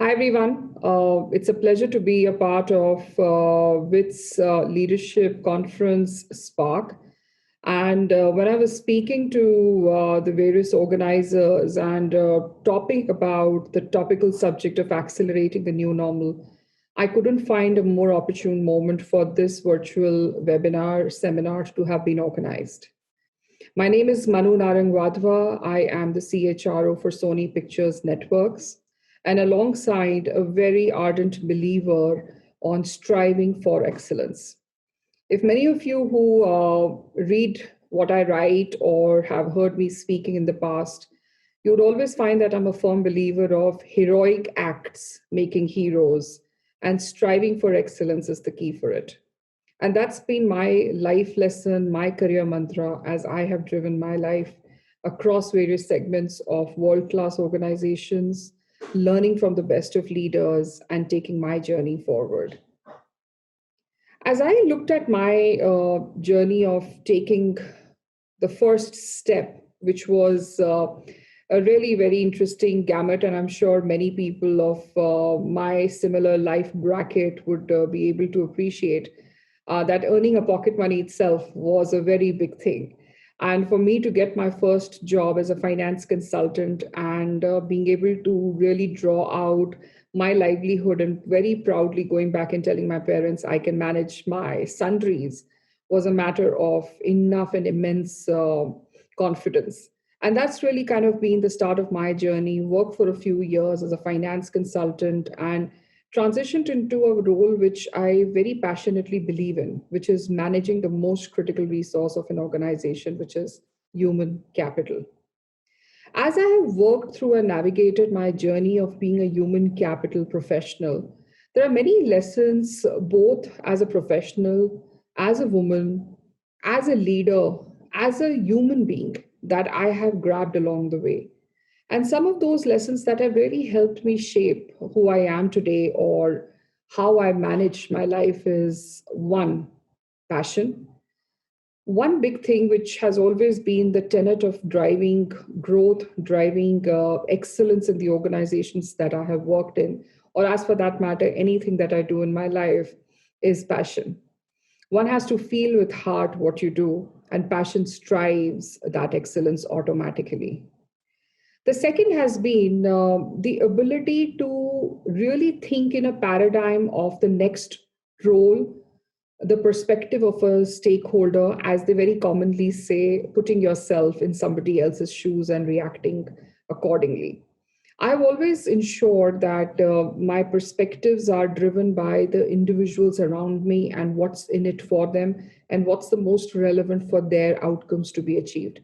Hi, everyone. It's a pleasure to be a part of WiT's leadership conference, Spark. And when I was speaking to the various organizers and talking about the topical subject of accelerating the new normal, I couldn't find a more opportune moment for this virtual webinar seminar to have been organized. My name is Manu Narang Wadhwa. I am the CHRO for Sony Pictures Networks, and alongside a very ardent believer on striving for excellence. If many of you who read what I write or have heard me speaking in the past, you would always find that I'm a firm believer of heroic acts making heroes, and striving for excellence is the key for it. And that's been my life lesson, my career mantra, as I have driven my life across various segments of world class organizations, learning from the best of leaders, and taking my journey forward. As I looked at my journey of taking the first step, which was a really very interesting gamut, and I'm sure many people of my similar life bracket would be able to appreciate that earning a pocket money itself was a very big thing. And for me to get my first job as a finance consultant and being able to really draw out my livelihood and very proudly going back and telling my parents I can manage my sundries was a matter of enough and immense confidence. And that's really kind of been the start of my journey. Worked for a few years as a finance consultant and transitioned into a role which I very passionately believe in, which is managing the most critical resource of an organization, which is human capital. As I have worked through and navigated my journey of being a human capital professional, there are many lessons, both as a professional, as a woman, as a leader, as a human being, that I have grabbed along the way. And some of those lessons that have really helped me shape who I am today or how I manage my life is one, passion. One big thing which has always been the tenet of driving growth, driving excellence in the organizations that I have worked in, or as for that matter, anything that I do in my life, is passion. One has to feel with heart what you do, and passion strives that excellence automatically. The second has been the ability to really think in a paradigm of the next role, the perspective of a stakeholder, as they very commonly say, putting yourself in somebody else's shoes and reacting accordingly. I've always ensured that my perspectives are driven by the individuals around me and what's in it for them and what's the most relevant for their outcomes to be achieved.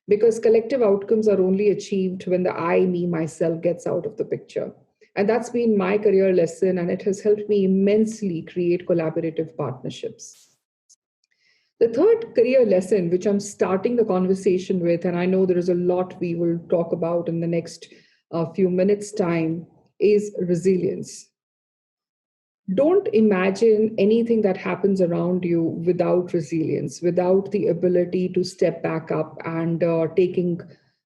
Because collective outcomes are only achieved when the I, me, myself gets out of the picture. And that's been my career lesson, and it has helped me immensely create collaborative partnerships. The third career lesson, which I'm starting the conversation with, and I know there is a lot we will talk about in the next few minutes' time, is resilience. Don't imagine anything that happens around you without resilience, without the ability to step back up and taking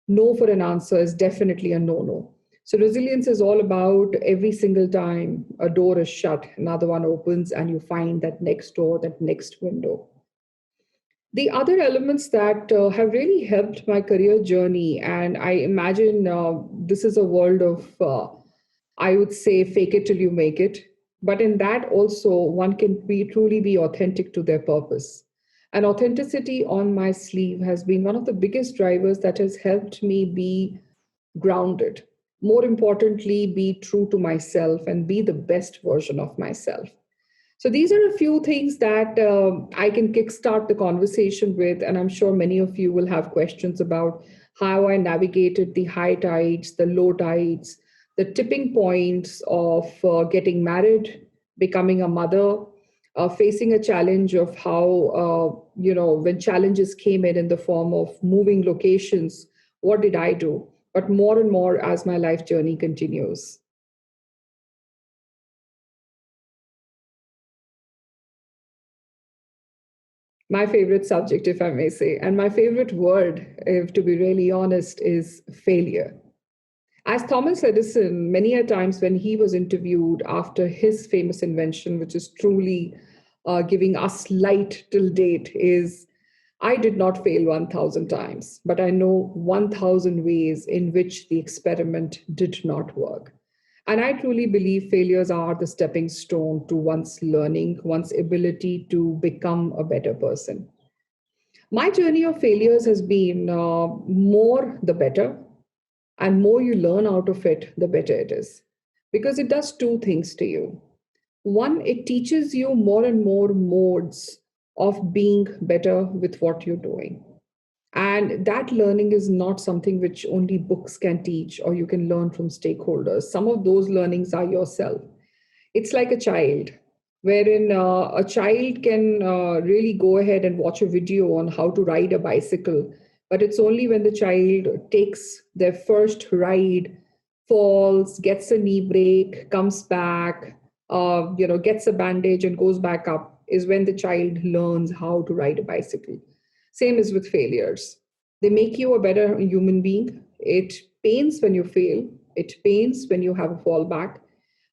no for an answer is definitely a no no. So, resilience is all about every single time a door is shut, another one opens, and you find that next door, that next window. The other elements that have really helped my career journey, and I imagine this is a world of, I would say, fake it till you make it. But in that also, one can be truly be authentic to their purpose. And authenticity on my sleeve has been one of the biggest drivers that has helped me be grounded. More importantly, be true to myself and be the best version of myself. So these are a few things that I can kickstart the conversation with, and I'm sure many of you will have questions about how I navigated the high tides, the low tides, the tipping points of getting married, becoming a mother, facing a challenge of how when challenges came in the form of moving locations, what did I do? But more and more as my life journey continues. My favorite subject, if I may say, and my favorite word, if to be really honest, is failure. As Thomas Edison, many a times when he was interviewed after his famous invention, which is truly giving us light till date, is I did not fail 1,000 times, but I know 1,000 ways in which the experiment did not work. And I truly believe failures are the stepping stone to one's learning, one's ability to become a better person. My journey of failures has been more the better, and more you learn out of it, the better it is. Because it does two things to you. One, it teaches you more and more modes of being better with what you're doing. And that learning is not something which only books can teach or you can learn from stakeholders. Some of those learnings are yourself. It's like a child, wherein a child can really go ahead and watch a video on how to ride a bicycle, but it's only when the child takes their first ride, falls, gets a knee break, comes back, gets a bandage and goes back up, is when the child learns how to ride a bicycle. Same is with failures. They make you a better human being. It pains when you fail. It pains when you have a fallback,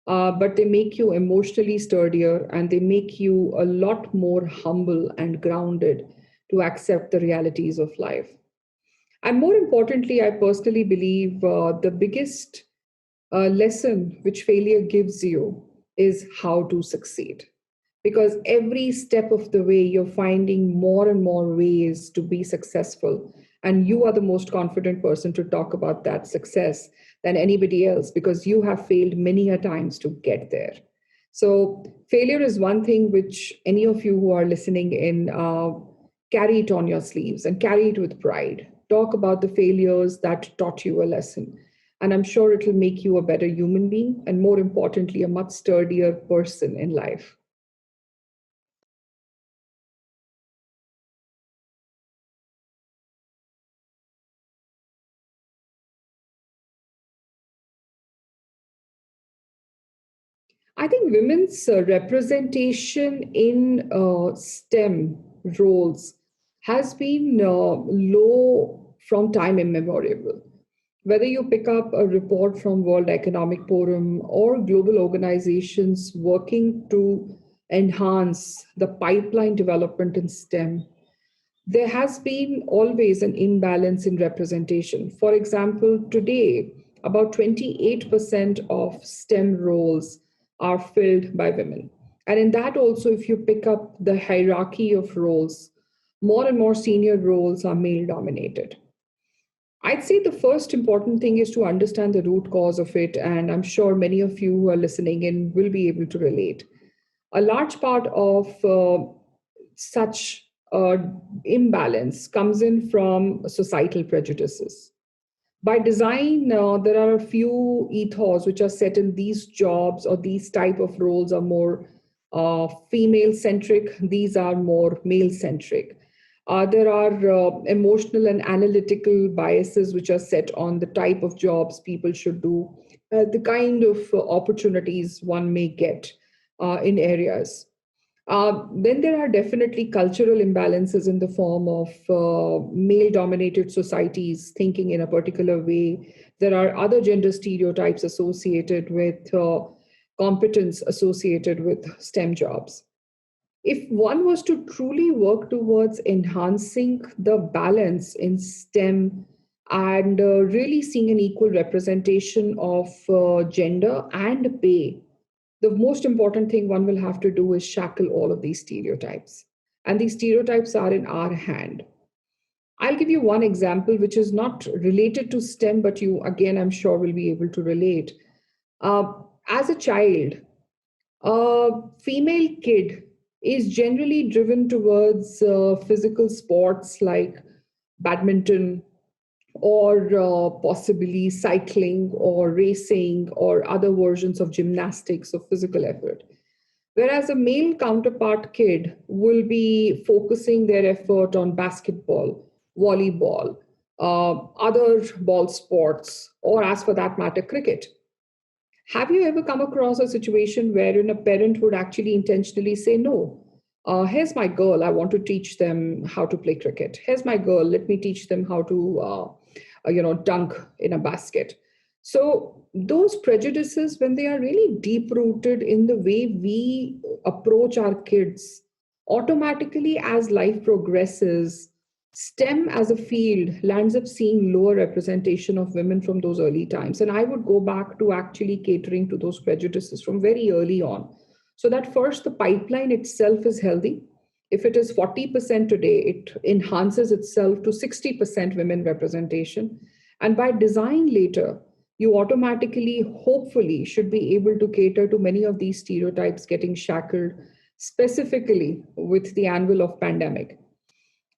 but they make you emotionally sturdier and they make you a lot more humble and grounded to accept the realities of life. And more importantly, I personally believe the biggest lesson which failure gives you is how to succeed. Because every step of the way, you're finding more and more ways to be successful. And you are the most confident person to talk about that success than anybody else because you have failed many a times to get there. So, failure is one thing which any of you who are listening in carry it on your sleeves and carry it with pride. Talk about the failures that taught you a lesson. And I'm sure it will make you a better human being and, more importantly, a much sturdier person in life. I think women's representation in STEM roles has been low from time immemorial. Whether you pick up a report from World Economic Forum or global organizations working to enhance the pipeline development in STEM, there has been always an imbalance in representation. For example, today, about 28% of STEM roles are filled by women. And in that, also, if you pick up the hierarchy of roles, more and more senior roles are male dominated. I'd say the first important thing is to understand the root cause of it. And I'm sure many of you who are listening in will be able to relate. A large part of such imbalance comes in from societal prejudices. By design, there are a few ethos which are set in these jobs or these type of roles are more female centric. These are more male centric. There are emotional and analytical biases which are set on the type of jobs people should do, the kind of opportunities one may get in areas. Then there are definitely cultural imbalances in the form of male dominated societies thinking in a particular way. There are other gender stereotypes associated with competence associated with STEM jobs. If one was to truly work towards enhancing the balance in STEM and really seeing an equal representation of gender and pay, the most important thing one will have to do is shackle all of these stereotypes. And these stereotypes are in our hand. I'll give you one example which is not related to STEM, but you, again, I'm sure will be able to relate. Uh, as a child, a female kid is generally driven towards physical sports like badminton or possibly cycling or racing or other versions of gymnastics or physical effort. Whereas a male counterpart kid will be focusing their effort on basketball, volleyball, other ball sports, or as for that matter, cricket. Have you ever come across a situation wherein a parent would actually intentionally say, no, here's my girl, I want to teach them how to play cricket. Here's my girl, let me teach them how to, dunk in a basket. So, those prejudices, when they are really deep rooted in the way we approach our kids, automatically as life progresses, STEM as a field lands up seeing lower representation of women from those early times. And I would go back to actually catering to those prejudices from very early on. So that first, the pipeline itself is healthy. If it is 40% today, it enhances itself to 60% women representation. And by design later, you automatically, hopefully, should be able to cater to many of these stereotypes getting shackled, specifically with the anvil of pandemic.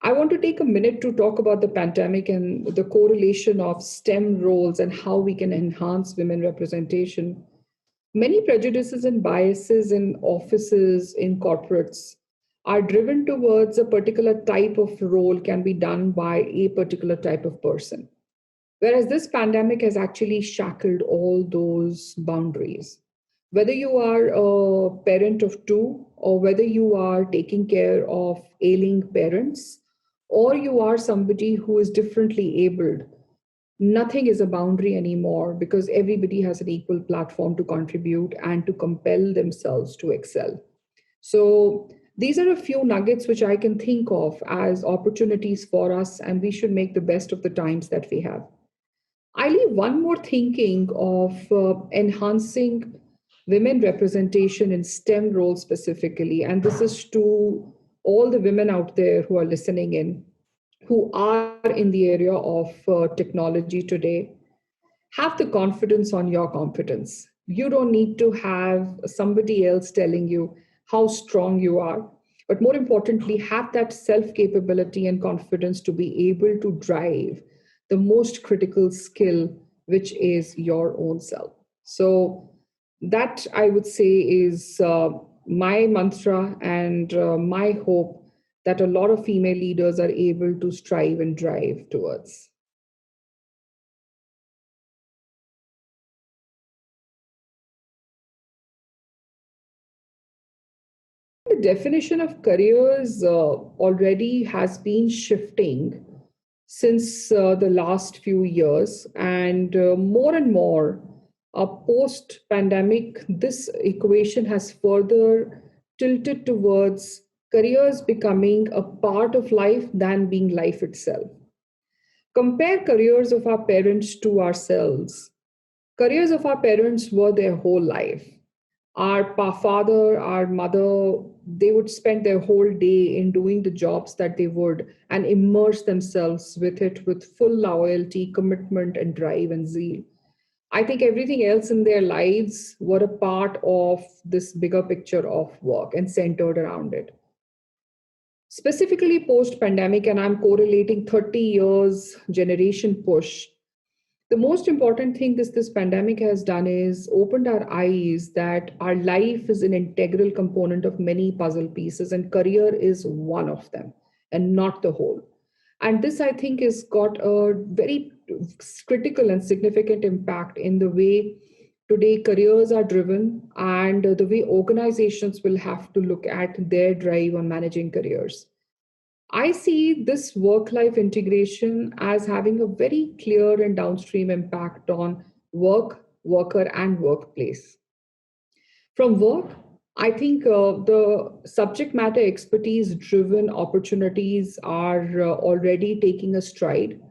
I want to take a minute to talk about the pandemic and the correlation of STEM roles and how we can enhance women representation. Many prejudices and biases in offices, in corporates, are driven towards a particular type of role can be done by a particular type of person. Whereas this pandemic has actually shackled all those boundaries. Whether you are a parent of two, or whether you are taking care of ailing parents, or you are somebody who is differently abled, nothing is a boundary anymore because everybody has an equal platform to contribute and to compel themselves to excel. So, these are a few nuggets which I can think of as opportunities for us, and we should make the best of the times that we have. I leave one more thinking of enhancing women representation in STEM roles specifically. And this is to all the women out there who are listening in, who are in the area of technology today. Have the confidence on your competence. You don't need to have somebody else telling you how strong you are. But more importantly, have that self capability and confidence to be able to drive the most critical skill, which is your own self. So, that I would say is my mantra and my hope that a lot of female leaders are able to strive and drive towards. The definition of careers already has been shifting since the last few years, and more post pandemic, this equation has further tilted towards careers becoming a part of life than being life itself. Compare careers of our parents to ourselves. Careers of our parents were their whole life. Our father, our mother, they would spend their whole day in doing the jobs that they would and immerse themselves with it with full loyalty, commitment, and drive and zeal. I think everything else in their lives were a part of this bigger picture of work and centered around it. Specifically post pandemic, and I'm correlating 30 years generation push, the most important thing this pandemic has done is opened our eyes that our life is an integral component of many puzzle pieces, and career is one of them and not the whole. And this, I think, has got a very critical and significant impact in the way today careers are driven and the way organizations will have to look at their drive on managing careers. I see this work life integration as having a very clear and downstream impact on work, worker, and workplace. From work, I think the subject matter expertise driven opportunities are already taking a stride,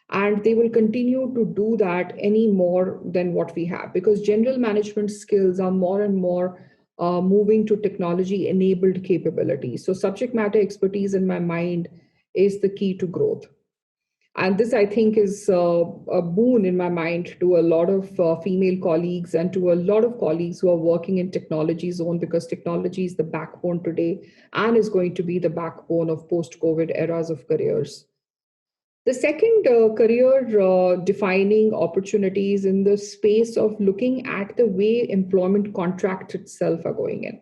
and they will continue to do that any more than what we have because general management skills are more and more moving to technology enabled capabilities. So, subject matter expertise in my mind is the key to growth. And this, I think, is a boon in my mind to a lot of female colleagues and to a lot of colleagues who are working in technology zone because technology is the backbone today and is going to be the backbone of post-COVID eras of careers. The second career defining opportunities in the space of looking at the way employment contracts itself are going in.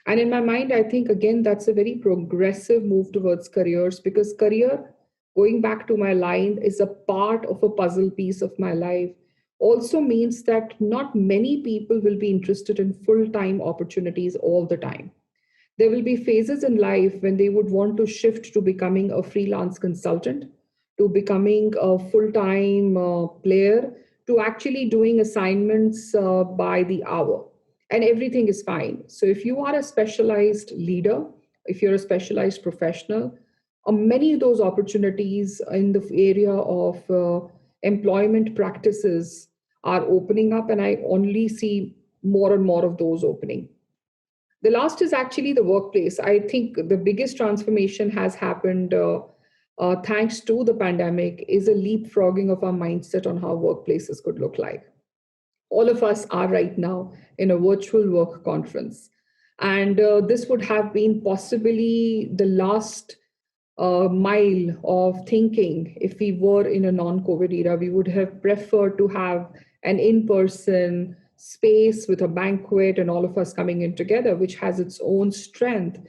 And in my mind, I think again, that's a very progressive move towards careers because career, going back to my line, is a part of a puzzle piece of my life. Also means that not many people will be interested in full time opportunities all the time. There will be phases in life when they would want to shift to becoming a freelance consultant, to becoming a full time player, to actually doing assignments by the hour, and everything is fine. So if you are a specialized leader, if you're a specialized professional, many of those opportunities in the area of employment practices are opening up, and I only see more and more of those opening. The last is actually the workplace. I think the biggest transformation has happened thanks to the pandemic is a leapfrogging of our mindset on how workplaces could look like. All of us are right now in a virtual work conference. And this would have been possibly the last mile of thinking. If we were in a non COVID era, we would have preferred to have an in person space with a banquet and all of us coming in together, which has its own strength.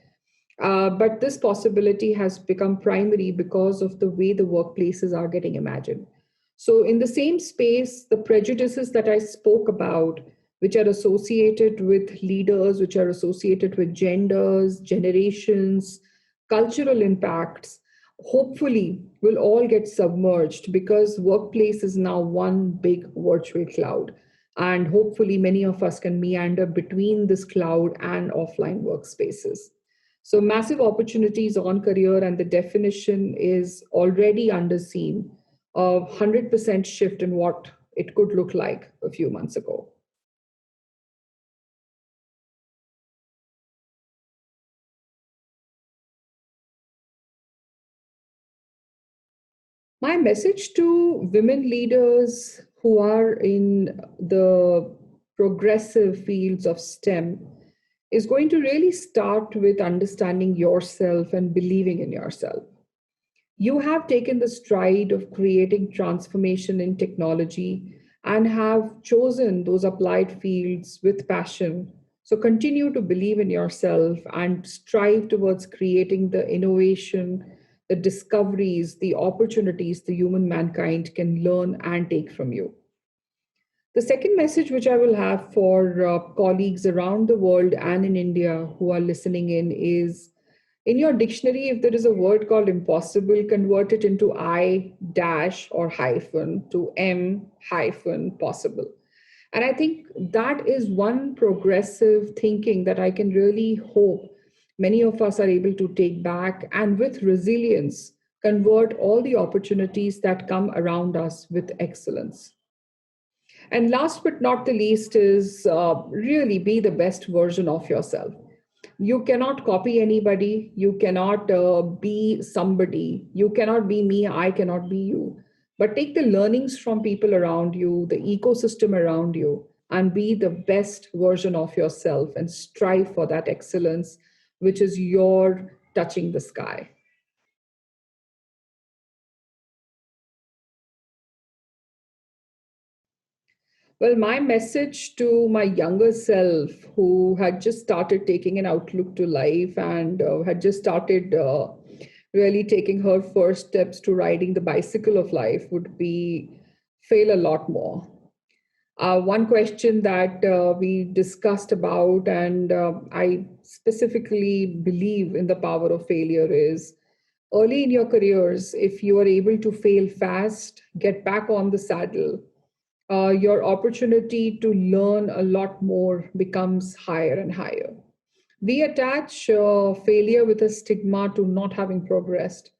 But this possibility has become primary because of the way the workplaces are getting imagined. So, in the same space, the prejudices that I spoke about, which are associated with leaders, which are associated with genders, generations, cultural impacts, hopefully will all get submerged because workplace is now one big virtual cloud. And hopefully, many of us can meander between this cloud and offline workspaces. So, massive opportunities on career, and the definition is already underseen of 100% shift in what it could look like a few months ago. My message to women leaders who are in the progressive fields of STEM is going to really start with understanding yourself and believing in yourself. You have taken the stride of creating transformation in technology and have chosen those applied fields with passion. So continue to believe in yourself and strive towards creating the innovation, the discoveries, the opportunities the human mankind can learn and take from you. The second message, which I will have for colleagues around the world and in India who are listening in, is in your dictionary, if there is a word called impossible, convert it into I dash or hyphen to M hyphen possible. And I think that is one progressive thinking that I can really hope many of us are able to take back and with resilience convert all the opportunities that come around us with excellence. And last but not the least is really be the best version of yourself. You cannot copy anybody. You cannot be somebody. You cannot be me. I cannot be you. But take the learnings from people around you, the ecosystem around you, and be the best version of yourself and strive for that excellence, which is your touching the sky. Well, my message to my younger self who had just started taking an outlook to life and had just started really taking her first steps to riding the bicycle of life would be fail a lot more. One question that we discussed about, and I specifically believe in the power of failure, is early in your careers, if you are able to fail fast, get back on the saddle, your opportunity to learn a lot more becomes higher and higher. We attach failure with a stigma to not having progressed.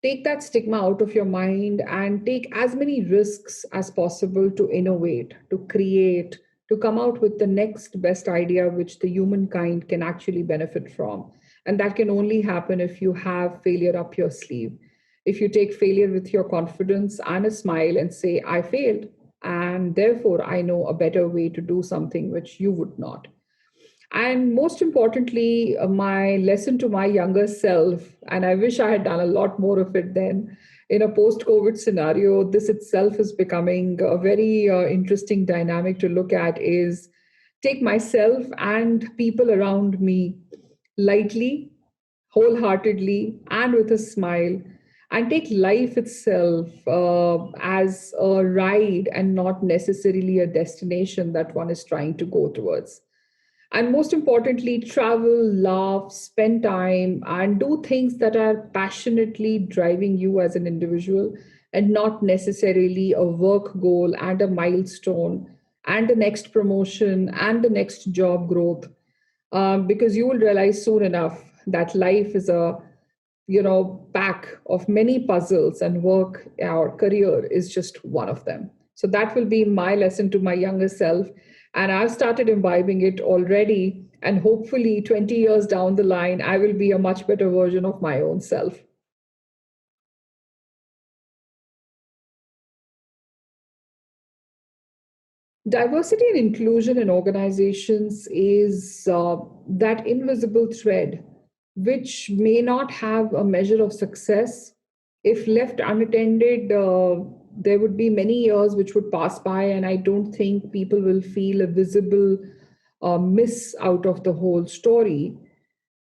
Take that stigma out of your mind and take as many risks as possible to innovate, to create, to come out with the next best idea which the humankind can actually benefit from. And that can only happen if you have failure up your sleeve. If you take failure with your confidence and a smile and say, I failed, and therefore I know a better way to do something which you would not. And most importantly, my lesson to my younger self, and I wish I had done a lot more of it then, in a post COVID scenario, this itself is becoming a very interesting dynamic to look at is take myself and people around me lightly, wholeheartedly, and with a smile, and take life itself as a ride and not necessarily a destination that one is trying to go towards. And most importantly, travel, laugh, spend time, and do things that are passionately driving you as an individual and not necessarily a work goal and a milestone and the next promotion and the next job growth. Because you will realize soon enough that life is a pack of many puzzles, and work or career is just one of them. So that will be my lesson to my younger self, and I've started imbibing it already, and hopefully 20 years down the line I will be a much better version of my own self. Diversity and inclusion in organizations is that invisible thread which may not have a measure of success. If left unattended, there would be many years which would pass by, and I don't think people will feel a visible miss out of the whole story.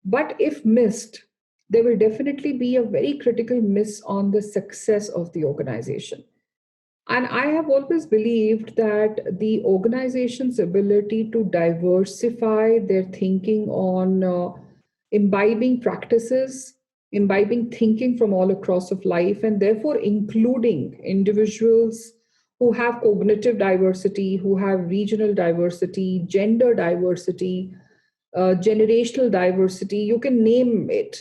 But if missed, there will definitely be a very critical miss on the success of the organization. And I have always believed that the organization's ability to diversify their thinking on imbibing practices, imbibing thinking from all across of life, and therefore including individuals who have cognitive diversity, who have regional diversity, gender diversity, generational diversity, you can name it,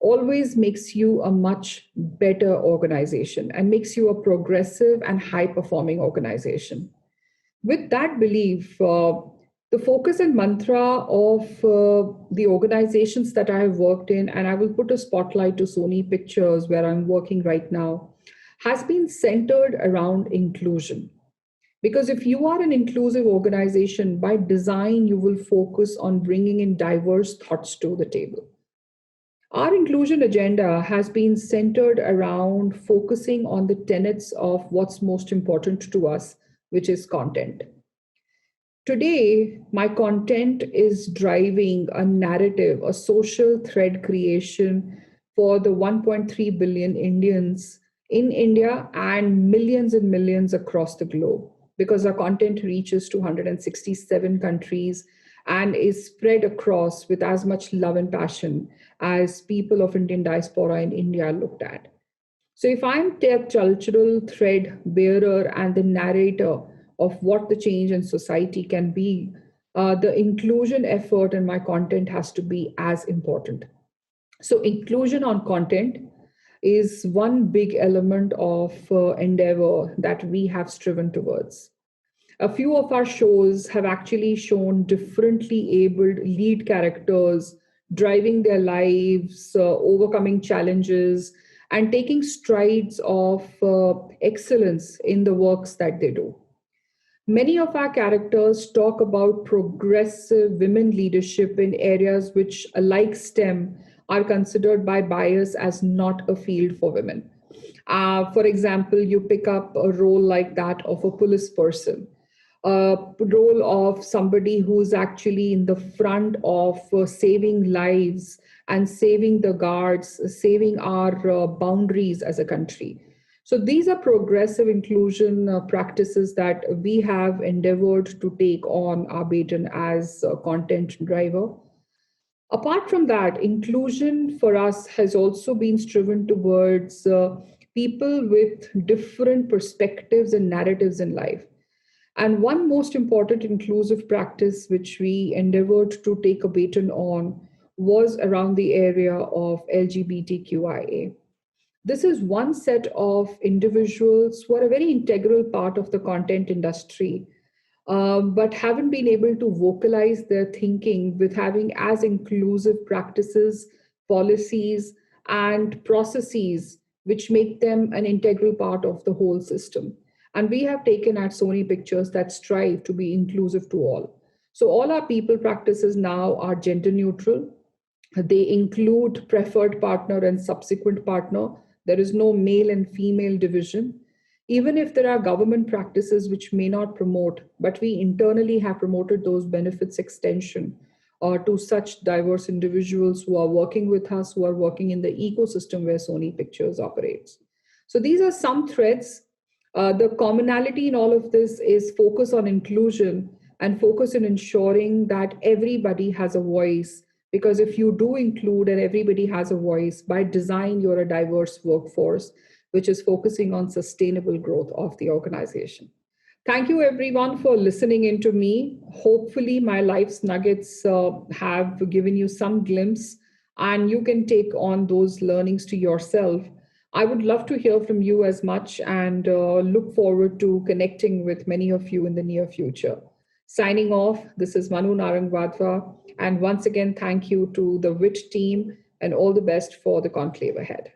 always makes you a much better organization and makes you a progressive and high performing organization. With that belief, the focus and mantra of the organizations that I have worked in, and I will put a spotlight to Sony Pictures, where I'm working right now, has been centered around inclusion. Because if you are an inclusive organization, by design, you will focus on bringing in diverse thoughts to the table. Our inclusion agenda has been centered around focusing on the tenets of what's most important to us, which is content. Today, my content is driving a narrative, a social thread creation for the 1.3 billion Indians in India and millions across the globe, because our content reaches 267 countries and is spread across with as much love and passion as people of Indian diaspora in India looked at. So if I'm the cultural thread bearer and the narrator of what the change in society can be, the inclusion effort in my content has to be as important. So inclusion on content is one big element of endeavor that we have striven towards. A few of our shows have actually shown differently abled lead characters driving their lives, overcoming challenges, and taking strides of excellence in the works that they do. Many of our characters talk about progressive women leadership in areas which, like STEM, are considered by bias as not a field for women. For example, you pick up a role like that of a police person, a role of somebody who's actually in the front of saving lives and saving the guards, saving our boundaries as a country. So these are progressive inclusion practices that we have endeavored to take on our baton as a content driver. Apart from that, inclusion for us has also been striven towards people with different perspectives and narratives in life. And one most important inclusive practice which we endeavored to take a baton on was around the area of LGBTQIA. This is one set of individuals who are a very integral part of the content industry, but haven't been able to vocalize their thinking with having as inclusive practices, policies, and processes which make them an integral part of the whole system. And we have taken at Sony Pictures that strive to be inclusive to all. So all our people practices now are gender neutral. They include preferred partner and subsequent partner. There is no male and female division. Even if there are government practices which may not promote, but we internally have promoted those benefits extension to such diverse individuals who are working with us, who are working in the ecosystem where Sony Pictures operates. So these are some threads. The commonality in all of this is focus on inclusion and focus on ensuring that everybody has a voice. Because if you do include and everybody has a voice, by design, you're a diverse workforce. which is focusing on sustainable growth of the organization. Thank you, everyone, for listening in to me. Hopefully, my life's nuggets have given you some glimpse and you can take on those learnings to yourself. I would love to hear from you as much and look forward to connecting with many of you in the near future. Signing off, this is Manu Narangwadva. And once again, thank you to the WiT team and all the best for the conclave ahead.